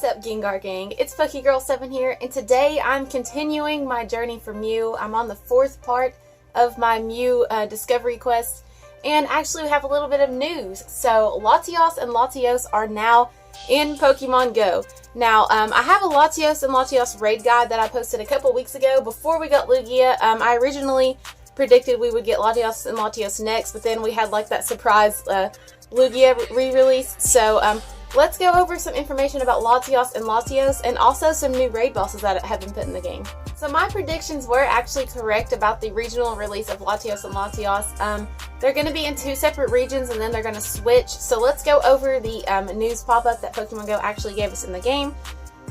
up, Gengar gang? It's PokéGirl7 here, and today I'm continuing my journey for Mew. I'm on the 4th part of my Mew discovery quest, and actually we have a little bit of news. So, Latias and Latios are now in Pokemon Go. Now, I have a Latios and Latios raid guide that I posted a couple weeks ago before we got Lugia. I originally predicted we would get Latias and Latios next, but then we had like that surprise Lugia re-release. So, let's go over some information about Latias and Latios, and also some new raid bosses that have been put in the game. So my predictions were actually correct about the regional release of Latios and Latios. They're going to be in 2 separate regions, and then they're going to switch. So let's go over the news pop-up that Pokemon Go actually gave us in the game.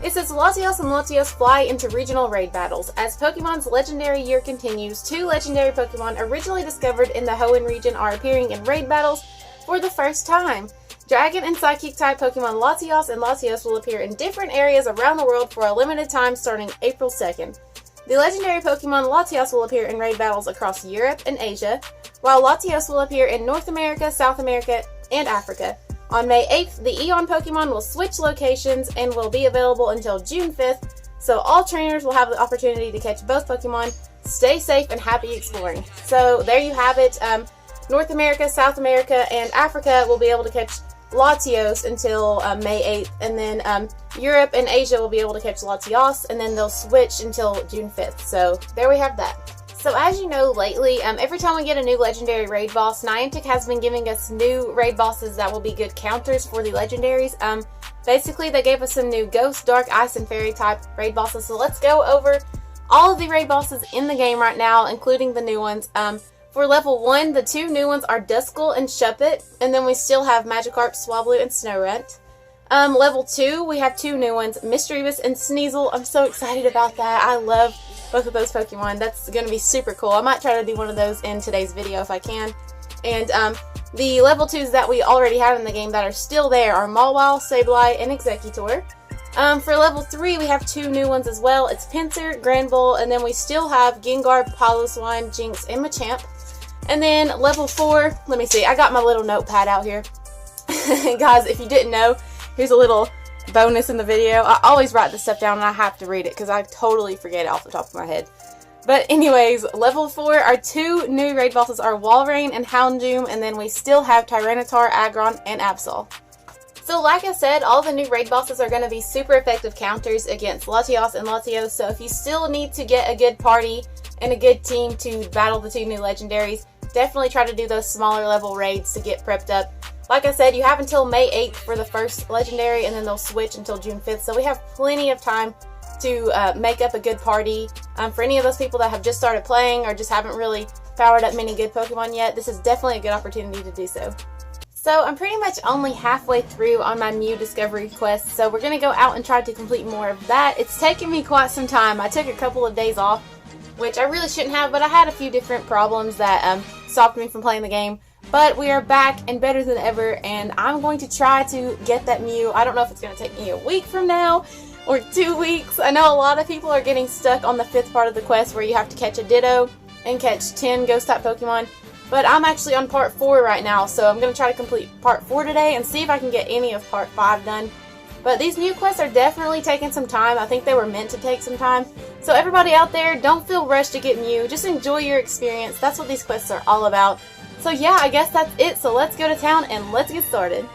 It says, Latias and Latios fly into regional raid battles. As Pokemon's legendary year continues, 2 legendary Pokemon originally discovered in the Hoenn region are appearing in raid battles for the first time. Dragon and Psychic type Pokemon Latias and Latios will appear in different areas around the world for a limited time starting April 2nd. The legendary Pokemon Latias will appear in raid battles across Europe and Asia, while Latios will appear in North America, South America, and Africa. On May 8th, the Eon Pokemon will switch locations and will be available until June 5th, so all trainers will have the opportunity to catch both Pokemon. Stay safe and happy exploring. So there you have it. North America, South America, and Africa will be able to catch Latios until May 8th, and then Europe and Asia will be able to catch Latias, and then they'll switch until June 5th. So there we have that. So as you know, lately, every time we get a new legendary raid boss, Niantic has been giving us new raid bosses that will be good counters for the legendaries. Basically, they gave us some new Ghost, Dark, Ice, and Fairy type raid bosses. So let's go over all of the raid bosses in the game right now, including the new ones. For level 1, the 2 new ones are Duskull and Shuppet, and then we still have Magikarp, Swablu, and Snorunt. Level 2, we have 2 new ones, Misdreavus and Sneasel. I'm so excited about that. I love both of those Pokemon. That's going to be super cool. I might try to do one of those in today's video if I can. And the level 2s that we already have in the game that are still there are Mawile, Sableye, and Exeggutor. For level 3, we have 2 new ones as well. It's Pinsir, Granbull, and then we still have Gengar, Piloswine, Jinx, and Machamp. And then level 4, let me see, I got my little notepad out here. Guys, if you didn't know, here's a little bonus in the video. I always write this stuff down and I have to read it because I totally forget it off the top of my head. But anyways, level 4, our 2 new raid bosses are Walrein and Houndoom, and then we still have Tyranitar, Aggron, and Absol. So like I said, all the new raid bosses are going to be super effective counters against Latias and Latios, so if you still need to get a good party and a good team to battle the 2 new legendaries, definitely try to do those smaller level raids to get prepped up. Like I said, you have until May 8th for the first legendary, and then they'll switch until June 5th, so we have plenty of time to make up a good party. For any of those people that have just started playing or just haven't really powered up many good Pokemon yet, this is definitely a good opportunity to do so. So I'm pretty much only halfway through on my Mew discovery quest, so we're going to go out and try to complete more of that. It's taken me quite some time. I took a couple of days off, which I really shouldn't have, but I had a few different problems that stopped me from playing the game. But we are back and better than ever, and I'm going to try to get that Mew. I don't know if it's going to take me a week from now or 2 weeks. I know a lot of people are getting stuck on the 5th part of the quest where you have to catch a Ditto and catch 10 Ghost-type Pokemon. But I'm actually on part 4 right now, so I'm going to try to complete part 4 today and see if I can get any of part 5 done. But these new quests are definitely taking some time. I think they were meant to take some time. So everybody out there, don't feel rushed to get Mew. Just enjoy your experience. That's what these quests are all about. So yeah, I guess that's it. So let's go to town and let's get started.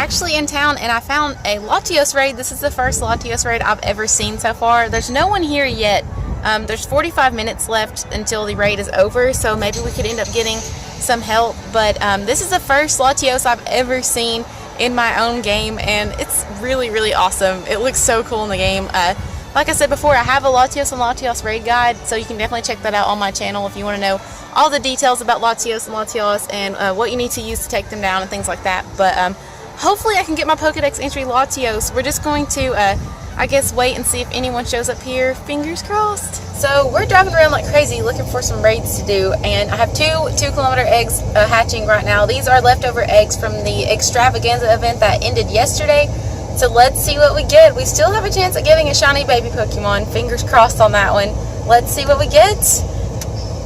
actually in town and I found a Latios raid. This is the first Latios raid I've ever seen so far. There's no one here yet. There's 45 minutes left until the raid is over, so maybe we could end up getting some help. But this is the first Latios I've ever seen in my own game, and it's really, really awesome. It looks so cool in the game. Like I said before, I have a Latios and Latios raid guide, so you can definitely check that out on my channel if you want to know all the details about Latios and Latios and what you need to use to take them down and things like that. But hopefully I can get my Pokedex entry Latios. We're just going to I guess wait and see if anyone shows up here. Fingers crossed. So we're driving around like crazy looking for some raids to do, and I have two 2-kilometer eggs hatching right now. These are leftover eggs from the extravaganza event that ended yesterday. So let's see what we get. We still have a chance at getting a shiny baby Pokemon. Fingers crossed on that one. Let's see what we get.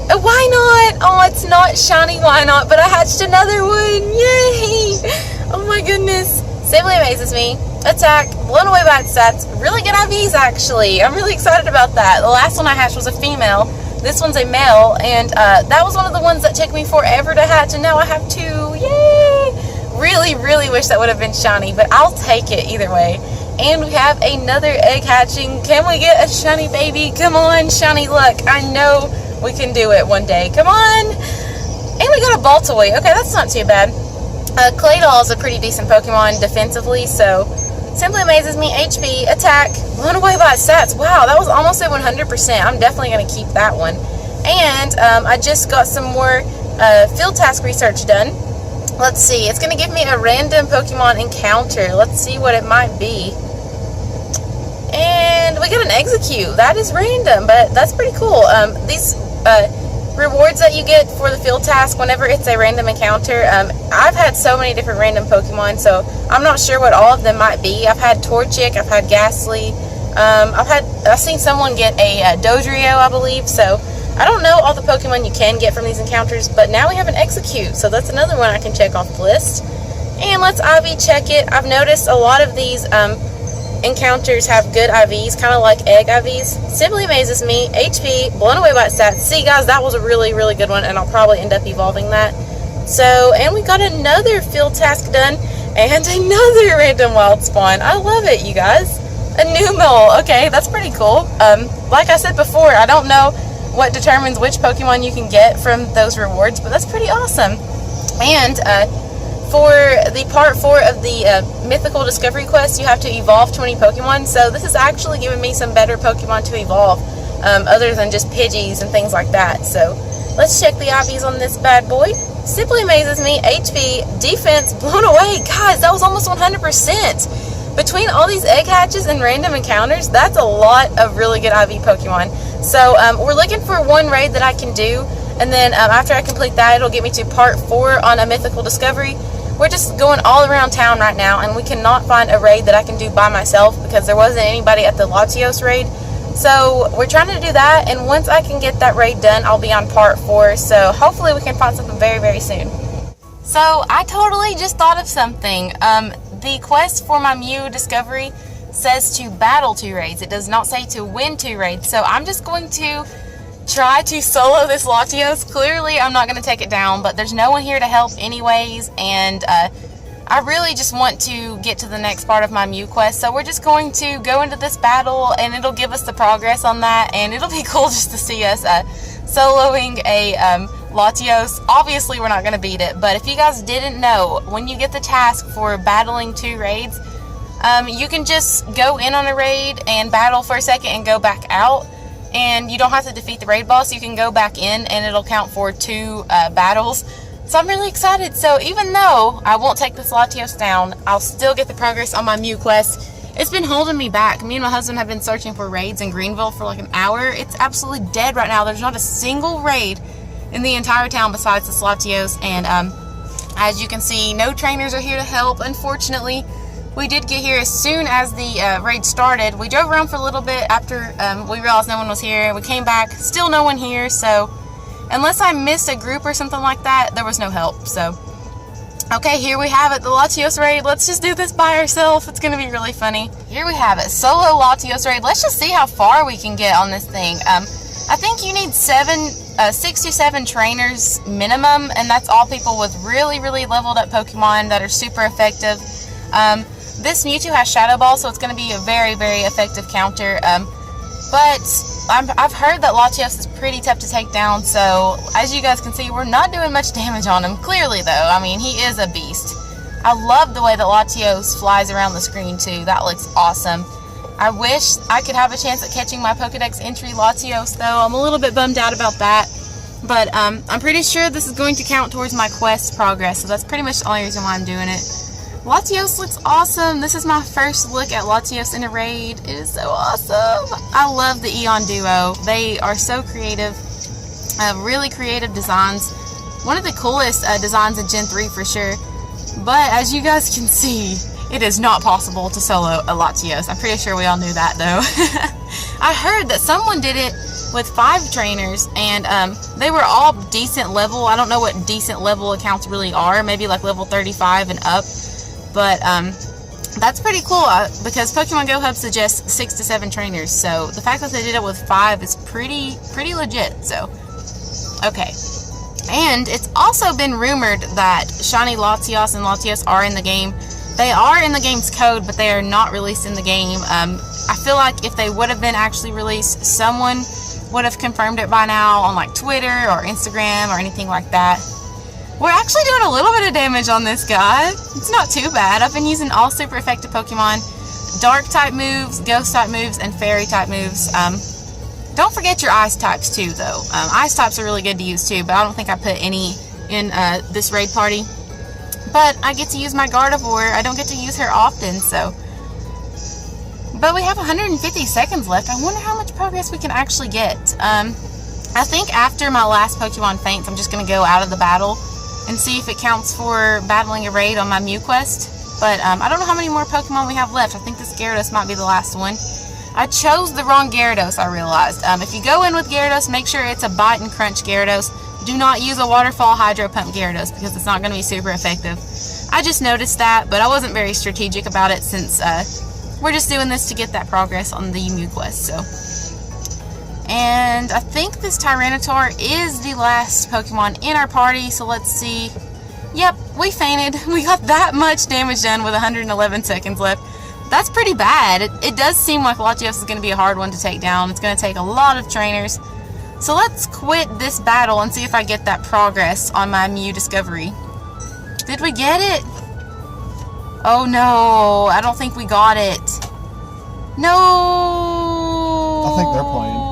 Why not? Oh, it's not shiny, why not? But I hatched another one. Yay! Oh my goodness. Simply amazes me. Attack, blown away by its stats. Really good IVs, actually. I'm really excited about that. The last one I hatched was a female. This one's a male, and that was one of the ones that took me forever to hatch, and now I have 2. Yay! Really, really wish that would have been shiny, but I'll take it either way. And we have another egg hatching. Can we get a shiny baby? Come on, shiny luck. I know we can do it one day. Come on! And we got a Baltoy. Okay, that's not too bad. Claydol is a pretty decent Pokemon defensively, so simply amazes me. HP, attack, blown away by its stats. Wow, that was almost at 100%. I'm definitely going to keep that one. And I just got some more field task research done. Let's see. It's going to give me a random Pokemon encounter. Let's see what it might be. And we got an Execute. That is random, but that's pretty cool. These rewards that you get for the field task whenever it's a random encounter, I've had so many different random Pokemon, so I'm not sure what all of them might be. I've had Torchic, I've had Ghastly, I've seen someone get a Dodrio, I believe, so I don't know all the Pokemon you can get from these encounters, but now we have an Execute, so that's another one I can check off the list. And let's IV check it. I've noticed a lot of these encounters have good IVs, kind of like egg IVs. Simply amazes me. HP, blown away by its stats. See guys, that was a really, really good one, and I'll probably end up evolving that. So, and we got another field task done, and another random wild spawn. I love it, you guys. A new mole. Okay, that's pretty cool. Like I said before, I don't know what determines which Pokemon you can get from those rewards, but that's pretty awesome. And for the part 4 of the Mythical Discovery Quest, you have to evolve 20 Pokemon, so this is actually giving me some better Pokemon to evolve, other than just Pidgeys and things like that. So let's check the IVs on this bad boy. Simply amazes me. HP, defense, blown away. Guys, that was almost 100%. Between all these egg hatches and random encounters, that's a lot of really good IV Pokemon. So we're looking for one raid that I can do, and then after I complete that, it'll get me to part 4 on a Mythical Discovery. We're just going all around town right now, and we cannot find a raid that I can do by myself because there wasn't anybody at the Latios raid. So we're trying to do that, and once I can get that raid done, I'll be on part 4. So hopefully we can find something very, very soon. So I totally just thought of something. The quest for my Mew Discovery says to battle 2 raids. It does not say to win 2 raids. So I'm just going to try to solo this Latios. Clearly I'm not going to take it down, but there's no one here to help anyways, and I really just want to get to the next part of my Mew quest, so we're just going to go into this battle, and it'll give us the progress on that, and it'll be cool just to see us soloing a Latios. Obviously we're not going to beat it, but if you guys didn't know, when you get the task for battling 2 raids, you can just go in on a raid and battle for a second and go back out. And you don't have to defeat the raid boss. You can go back in and it'll count for 2 battles. So I'm really excited. So even though I won't take this Latios down, I'll still get the progress on my Mew quest. It's been holding me back. Me and my husband have been searching for raids in Greenville for like an hour. It's absolutely dead right now. There's not a single raid in the entire town besides this Latios. And as you can see, no trainers are here to help, unfortunately. We did get here as soon as the raid started. We drove around for a little bit after we realized no one was here. We came back, still no one here, so unless I missed a group or something like that, there was no help. So, okay, here we have it, the Latios raid. Let's just do this by ourselves. It's going to be really funny. Here we have it, solo Latios raid. Let's just see how far we can get on this thing. I think you need 6 to 7 trainers minimum, and that's all people with really, really leveled up Pokemon that are super effective. This Mewtwo has Shadow Ball, so it's going to be a very, very effective counter. But I've heard that Latios is pretty tough to take down, so as you guys can see, we're not doing much damage on him. Clearly, though, I mean, he is a beast. I love the way that Latios flies around the screen, too. That looks awesome. I wish I could have a chance at catching my Pokedex entry Latios, though. I'm a little bit bummed out about that. But I'm pretty sure this is going to count towards my quest progress, so that's pretty much the only reason why I'm doing it. Latios looks awesome. This is my first look at Latios in a raid. It is so awesome. I love the Eon duo. They are so creative. Really creative designs. One of the coolest designs in Gen 3 for sure. But as you guys can see, it is not possible to solo a Latios. I'm pretty sure we all knew that though. I heard that someone did it with 5 trainers, and they were all decent level. I don't know what decent level accounts really are. Maybe like level 35 and up. But that's pretty cool because Pokemon Go Hub suggests 6 to 7 trainers. So the fact that they did it with 5 is pretty legit. So okay. And it's also been rumored that Shiny Latias and Latios are in the game. They are in the game's code, but they are not released in the game. I feel like if they would have been actually released, someone would have confirmed it by now on like Twitter or Instagram or anything like that. We're actually doing a little bit of damage on this guy. It's not too bad. I've been using all super effective Pokemon. Dark type moves, ghost type moves, and fairy type moves. Don't forget your ice types too, though. Ice types are really good to use too, but I don't think I put any in this raid party. But I get to use my Gardevoir. I don't get to use her often, so. But we have 150 seconds left. I wonder how much progress we can actually get. I think after my last Pokemon faints, I'm just going to go out of the battle and see if it counts for battling a raid on my Mew quest. But I don't know how many more Pokemon we have left. I think this Gyarados might be the last one. I chose the wrong Gyarados, I realized. If you go in with Gyarados, make sure it's a Bite and Crunch Gyarados. Do not use a Waterfall Hydro Pump Gyarados because it's not going to be super effective. I just noticed that, but I wasn't very strategic about it since we're just doing this to get that progress on the Mew quest. So. And I think this Tyranitar is the last Pokemon in our party, so let's see. Yep, we fainted. We got that much damage done with 111 seconds left. That's pretty bad. It does seem like Latios is going to be a hard one to take down. It's going to take a lot of trainers. So let's quit this battle and see if I get that progress on my Mew discovery. Did we get it? Oh no, I don't think we got it. No! I think they're playing.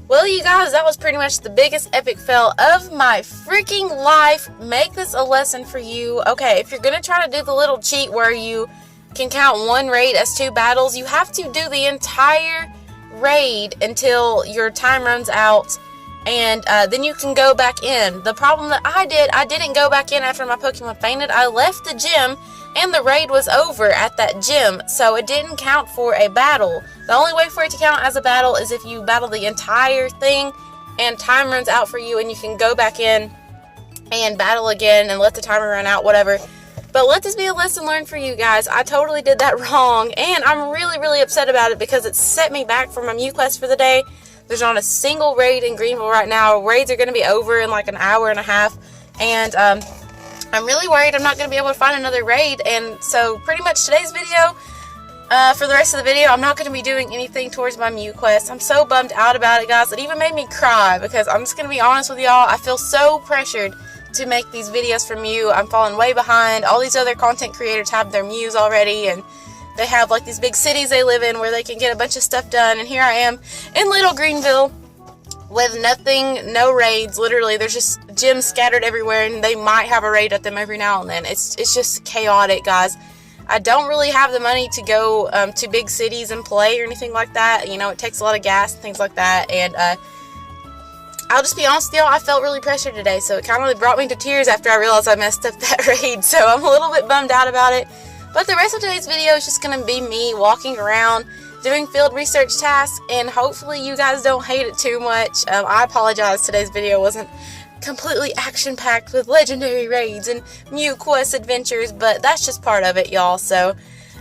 Well, you guys, that was pretty much the biggest epic fail of my freaking life. Make this a lesson for you. Okay, if you're going to try to do the little cheat where you can count one raid as 2 battles, you have to do the entire raid until your time runs out, and then you can go back in. The problem that I didn't go back in after my Pokemon fainted. I left the gym, and the raid was over at that gym, so it didn't count for a battle. The only way for it to count as a battle is if you battle the entire thing and time runs out for you and you can go back in and battle again and let the timer run out, whatever. But let this be a lesson learned for you guys. I totally did that wrong, and I'm really upset about it because it set me back from my Mew quest for the day. There's not a single raid in Greenville right now. Raids are going to be over in like an hour and a half, and I'm really worried I'm not going to be able to find another raid. And so pretty much today's video, for the rest of the video, I'm not going to be doing anything towards my Mew quest. I'm so bummed out about it, guys. It even made me cry because I'm just going to be honest with y'all. I feel so pressured to make these videos for Mew. I'm falling way behind. All these other content creators have their Mews already, and they have like these big cities they live in where they can get a bunch of stuff done. And here I am in Little Greenville with nothing, no raids. Literally, there's just gyms scattered everywhere, and they might have a raid at them every now and then. It's just chaotic, guys. I don't really have the money to go to big cities and play or anything like that. You know, it takes a lot of gas and things like that. And I'll just be honest with y'all, I felt really pressured today. So it kind of brought me to tears after I realized I messed up that raid. So I'm a little bit bummed out about it. But the rest of today's video is just going to be me walking around, doing field research tasks, and hopefully you guys don't hate it too much. I apologize, today's video wasn't completely action-packed with legendary raids and Mew quest adventures, but that's just part of it, y'all. So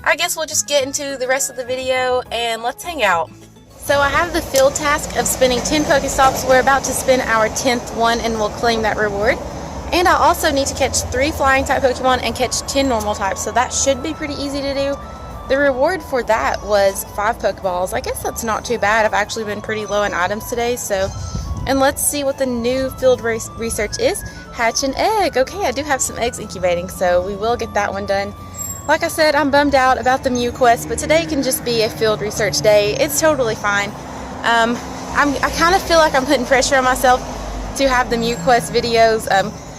I guess we'll just get into the rest of the video and let's hang out. So I have the field task of spinning 10 Pokestops. We're about to spin our 10th one and we'll claim that reward. And I also need to catch 3 flying type Pokemon and catch 10 normal types, so that should be pretty easy to do. The reward for that was 5 Pokeballs. I guess that's not too bad. I've actually been pretty low in items today, so. And let's see what the new field research is. Hatch an egg. Okay, I do have some eggs incubating, so we will get that one done. Like I said, I'm bummed out about the Mew quest, but today can just be a field research day. It's totally fine. I kind of feel like I'm putting pressure on myself to have the Mew quest videos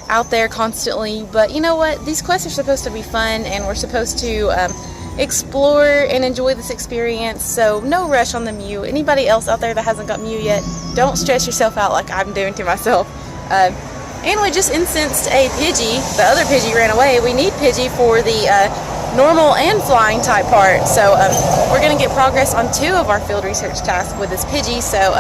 out there constantly, but you know what? These quests are supposed to be fun, and we're supposed to explore and enjoy this experience, so no rush on the Mew. Anybody else out there that hasn't got Mew yet, don't stress yourself out like I'm doing to myself. And we just incensed a Pidgey. The other Pidgey ran away. We need Pidgey for the normal and flying type part, so we're going to get progress on 2 of our field research tasks with this Pidgey, so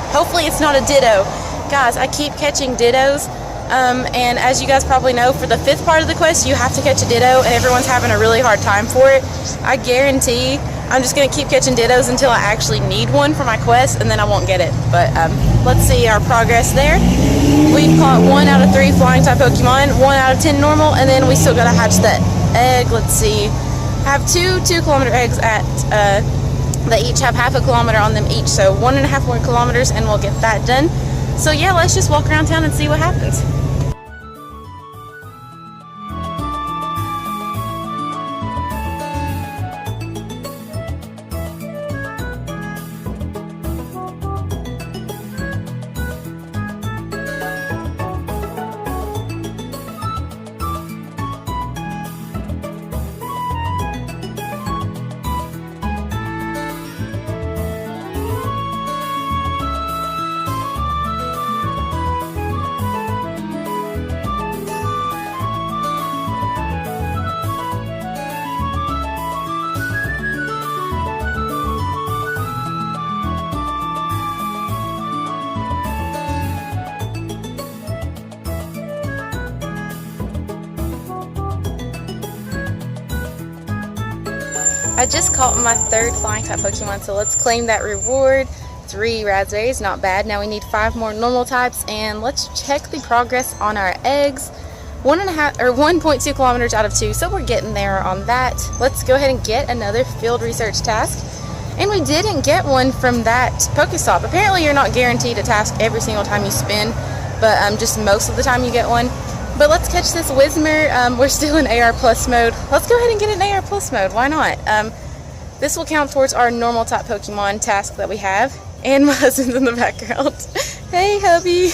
hopefully it's not a Ditto. Guys, I keep catching Dittos. And as you guys probably know, for the 5th part of the quest, you have to catch a Ditto, and everyone's having a really hard time for it. I guarantee I'm just going to keep catching Dittos until I actually need one for my quest, and then I won't get it. But let's see our progress there. We've caught 1 out of 3 flying type Pokemon, 1 out of 10 normal, and then we still got to hatch that egg. Let's see. I have 2 2-kilometer eggs at, they each have half a kilometer on them each, so 1.5 more kilometers, and we'll get that done. So yeah, let's just walk around town and see what happens. I just caught my 3rd flying type Pokemon, so let's claim that reward. 3 raspberries, not bad. Now we need 5 more normal types, and let's check the progress on our eggs. 1.2 kilometers out of 2, so we're getting there on that. Let's go ahead and get another field research task. And we didn't get one from that Pokestop. Apparently you're not guaranteed a task every single time you spin, but just most of the time you get one. But let's catch this Whismur. We're still in AR Plus mode. Let's go ahead and get in AR Plus mode. Why not? This will count towards our normal type Pokemon task that we have. And my husband's in the background. Hey, hubby.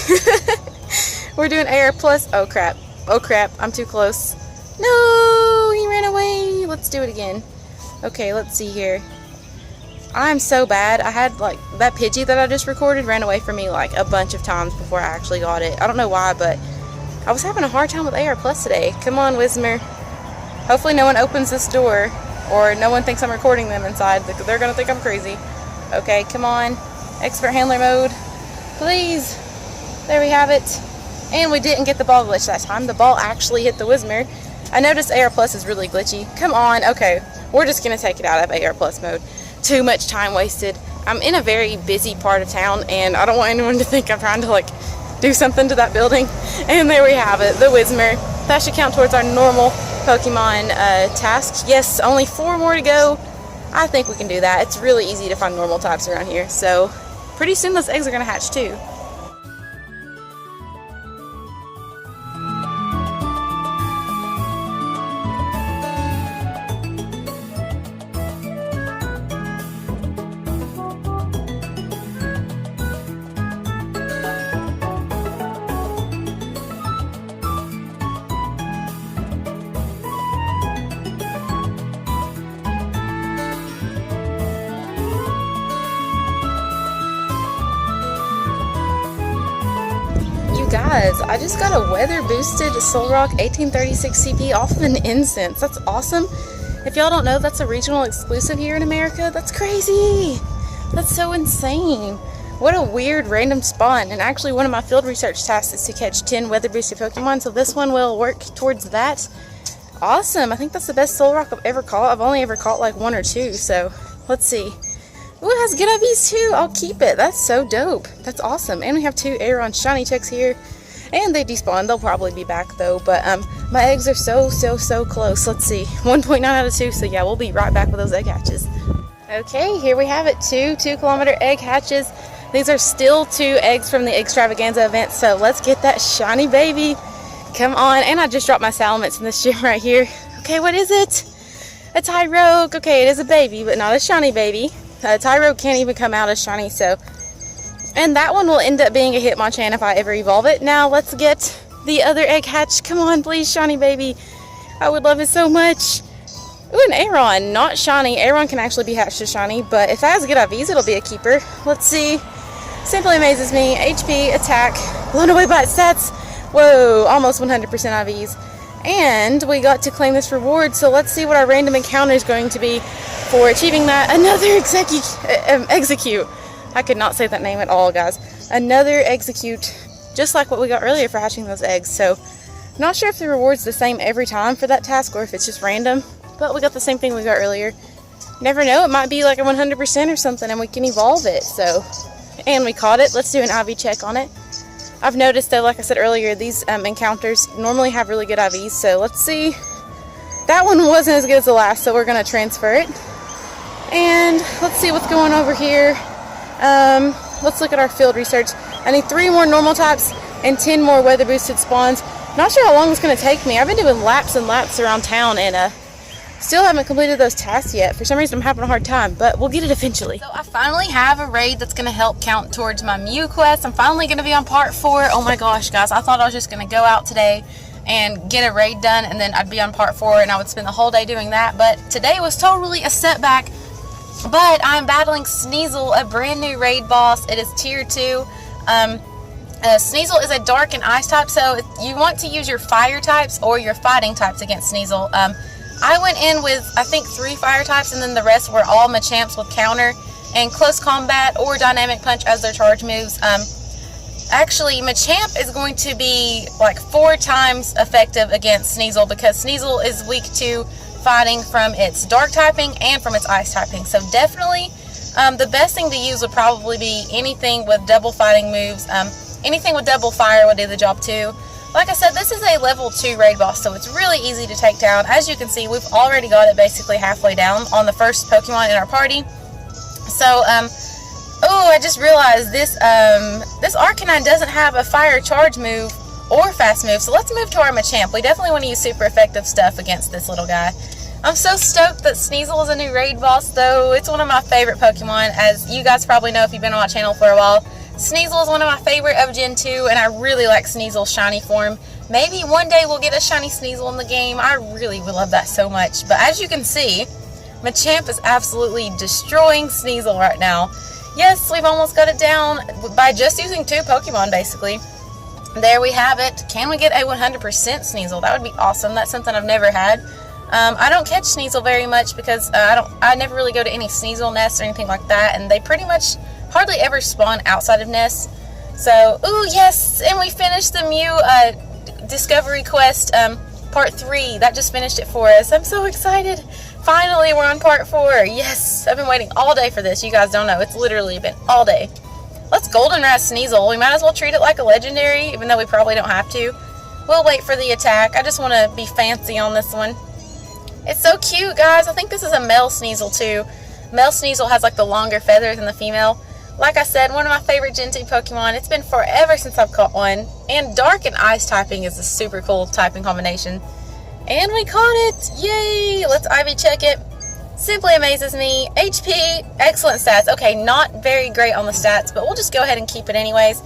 We're doing AR Plus. Oh, crap. Oh, crap. I'm too close. No, he ran away. Let's do it again. Okay, let's see here. I'm so bad. I had, like, that Pidgey that I just recorded ran away from me, like, a bunch of times before I actually got it. I don't know why, but I was having a hard time with AR Plus today. Come on, Whismur. Hopefully no one opens this door, or no one thinks I'm recording them inside. They're going to think I'm crazy. Okay, come on. Expert handler mode. Please. There we have it. And we didn't get the ball glitch that time. The ball actually hit the Whismur. I noticed AR Plus is really glitchy. Come on. Okay, we're just going to take it out of AR Plus mode. Too much time wasted. I'm in a very busy part of town, and I don't want anyone to think I'm trying to, like, do something to that building. And there we have it, the Whismur. That should count towards our normal Pokemon tasks. Yes, only 4 more to go. I think we can do that. It's really easy to find normal types around here, so pretty soon those eggs are going to hatch too. Guys, I just got a weather boosted Solrock 1836 CP off of an incense. That's awesome. If y'all don't know, that's a regional exclusive here in America. That's crazy. That's so insane. What a weird random spawn. And actually one of my field research tasks is to catch 10 weather boosted Pokemon, so this one will work towards that. Awesome. I think that's the best Solrock I've ever caught. I've only ever caught like 1 or 2, so let's see. Ooh, it has Gunnabees too. I'll keep it. That's so dope. That's awesome. And we have 2 Aeron shiny checks here. And they despawn. They'll probably be back though. But my eggs are so close. Let's see. 1.9 out of 2. So yeah, we'll be right back with those egg hatches. Okay, here we have it. 2-kilometer egg hatches. These are still 2 eggs from the extravaganza event. So let's get that shiny baby. Come on. And I just dropped my salamence in this gym right here. Okay, what is it? A Tyrogue. Okay, it is a baby, but not a shiny baby. Tyrogue can't even come out as shiny, so. And that one will end up being a Hitmonchan if I ever evolve it. Now, let's get the other egg hatch. Come on, please, shiny baby. I would love it so much. Ooh, an Aeron. Not shiny. Aeron can actually be hatched as shiny, but if it has good IVs, it'll be a keeper. Let's see. Simply amazes me. HP, attack, blown away by its stats. Whoa, almost 100% IVs. And we got to claim this reward, so let's see what our random encounter is going to be for achieving that. Another execute. I could not say that name at all, guys. Another execute, just like what we got earlier for hatching those eggs. So, not sure if the reward's the same every time for that task or if it's just random, but we got the same thing we got earlier. Never know, it might be like a 100% or something and we can evolve it, so. And we caught it. Let's do an IV check on it. I've noticed though, like I said earlier, these encounters normally have really good IVs, so let's see. That one wasn't as good as the last, so we're going to transfer it. And let's see what's going over here. Let's look at our field research. I need 3 more normal types and 10 more weather boosted spawns. Not sure how long it's going to take me. I've been doing laps and laps around town and still haven't completed those tasks yet. For some reason I'm having a hard time, but we'll get it eventually. So I finally have a raid that's going to help count towards my Mew quest. I'm finally going to be on part 4. Oh my gosh, guys. I thought I was just going to go out today and get a raid done and then I'd be on part 4 and I would spend the whole day doing that. But today was totally a setback. But I'm battling Sneasel, a brand new raid boss. It is tier 2. Sneasel is a dark and ice type, so you want to use your fire types or your fighting types against Sneasel. I went in with, I think, 3 fire types, and then the rest were all Machamps with counter and close combat or dynamic punch as their charge moves. Actually, Machamp is going to be like 4 times effective against Sneasel because Sneasel is weak to fighting from its dark typing and from its ice typing. So definitely the best thing to use would probably be anything with double fighting moves. Anything with double fire would do the job too. Like I said, this is a level 2 raid boss, so it's really easy to take down. As you can see, we've already got it basically halfway down on the first Pokemon in our party. So, oh, I just realized this this Arcanine doesn't have a fire charge move or fast move, so let's move to our Machamp. We definitely want to use super effective stuff against this little guy. I'm so stoked that Sneasel is a new raid boss, though. It's one of my favorite Pokemon, as you guys probably know if you've been on my channel for a while. Sneasel is one of my favorite of Gen 2, and I really like Sneasel's shiny form. Maybe one day we'll get a shiny Sneasel in the game. I really would love that so much. But as you can see, Machamp is absolutely destroying Sneasel right now. Yes, we've almost got it down by just using 2 Pokemon, basically. There we have it. Can we get a 100% Sneasel? That would be awesome. That's something I've never had. I don't catch Sneasel very much because I never really go to any Sneasel nests or anything like that, and they pretty much hardly ever spawn outside of nests. So, ooh, yes, and we finished the Mew Discovery Quest Part 3. That just finished it for us. I'm so excited. Finally, we're on Part 4. Yes, I've been waiting all day for this. You guys don't know. It's literally been all day. Let's Goldenrod Sneasel. We might as well treat it like a legendary, even though we probably don't have to. We'll wait for the attack. I just want to be fancy on this one. It's so cute, guys. I think this is a male Sneasel, too. Male Sneasel has, like, the longer feathers than the female. Like I said, one of my favorite Gen 2 Pokemon. It's been forever since I've caught one. And Dark and Ice typing is a super cool typing combination. And we caught it! Yay! Let's IV check it. Simply amazes me. HP, excellent stats. Okay, not very great on the stats, but we'll just go ahead and keep it anyways.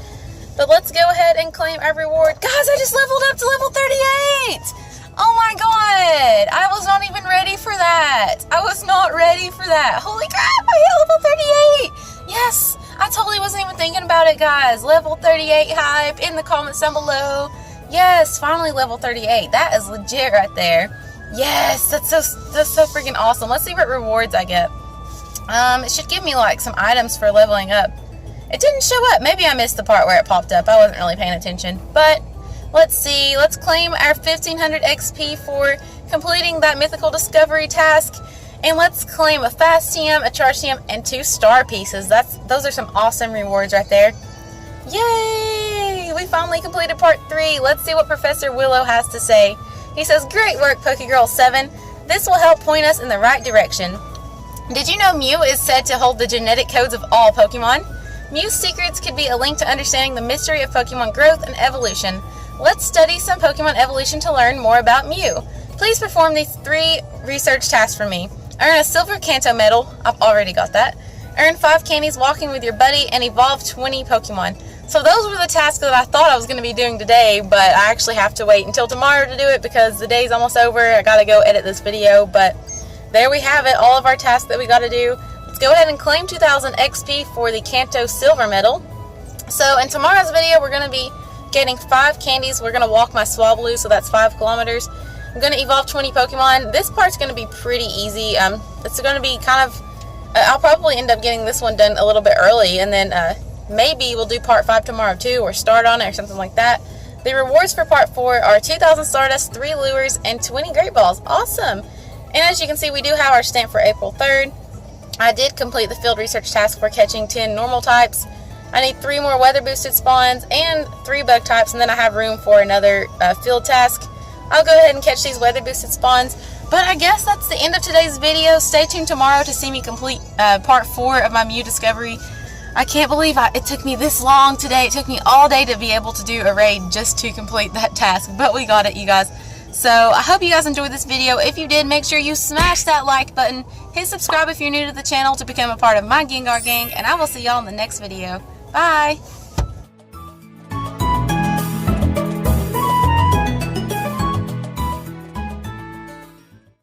But let's go ahead and claim our reward. Guys, I just leveled up to level 38! Oh my god! I was not even ready for that. I was not ready for that. Holy crap, I hit level 38! Yes! I totally wasn't even thinking about it, guys. Level 38 hype in the comments down below. Yes, finally level 38. That is legit right there. Yes, that's so freaking awesome. Let's see what rewards I get. It should give me like some items for leveling up. It didn't show up. Maybe I missed the part where it popped up. I wasn't really paying attention. But let's see. Let's claim our 1500 XP for completing that mythical discovery task. And let's claim a fast TM, a charge TM, and 2 star pieces. Those are some awesome rewards right there. Yay! we finally completed part 3. Let's see what Professor Willow has to say. He says, "Great work, PokéGirl 7. This will help point us in the right direction. Did you know Mew is said to hold the genetic codes of all Pokemon? Mew's secrets could be a link to understanding the mystery of Pokemon growth and evolution. Let's study some Pokemon evolution to learn more about Mew. Please perform these 3 research tasks for me. Earn a Silver Kanto medal." I've already got that. "Earn 5 candies walking with your buddy, and evolve 20 Pokemon." So those were the tasks that I thought I was going to be doing today, but I actually have to wait until tomorrow to do it because the day's almost over. I got to go edit this video, but there we have it, all of our tasks that we got to do. Let's go ahead and claim 2000 XP for the Kanto Silver medal. So in tomorrow's video, we're going to be getting 5 candies. We're going to walk my Swablu, so that's 5 kilometers. I'm going to evolve 20 Pokemon. This part's going to be pretty easy. It's going to be kind of, I'll probably end up getting this one done a little bit early, and then maybe we'll do part 5 tomorrow too, or start on it or something like that. The rewards for part 4 are 2,000 Stardust, 3 Lures, and 20 Great Balls. Awesome! And as you can see, we do have our stamp for April 3rd. I did complete the field research task for catching 10 normal types. I need 3 more weather boosted spawns and 3 bug types, and then I have room for another field task. I'll go ahead and catch these weather boosted spawns. But I guess that's the end of today's video. Stay tuned tomorrow to see me complete part 4 of my Mew discovery. I can't believe it took me this long today. It took me all day to be able to do a raid just to complete that task. But we got it, you guys. So I hope you guys enjoyed this video. If you did, make sure you smash that like button. Hit subscribe if you're new to the channel to become a part of my Gengar gang. And I will see y'all in the next video. Bye!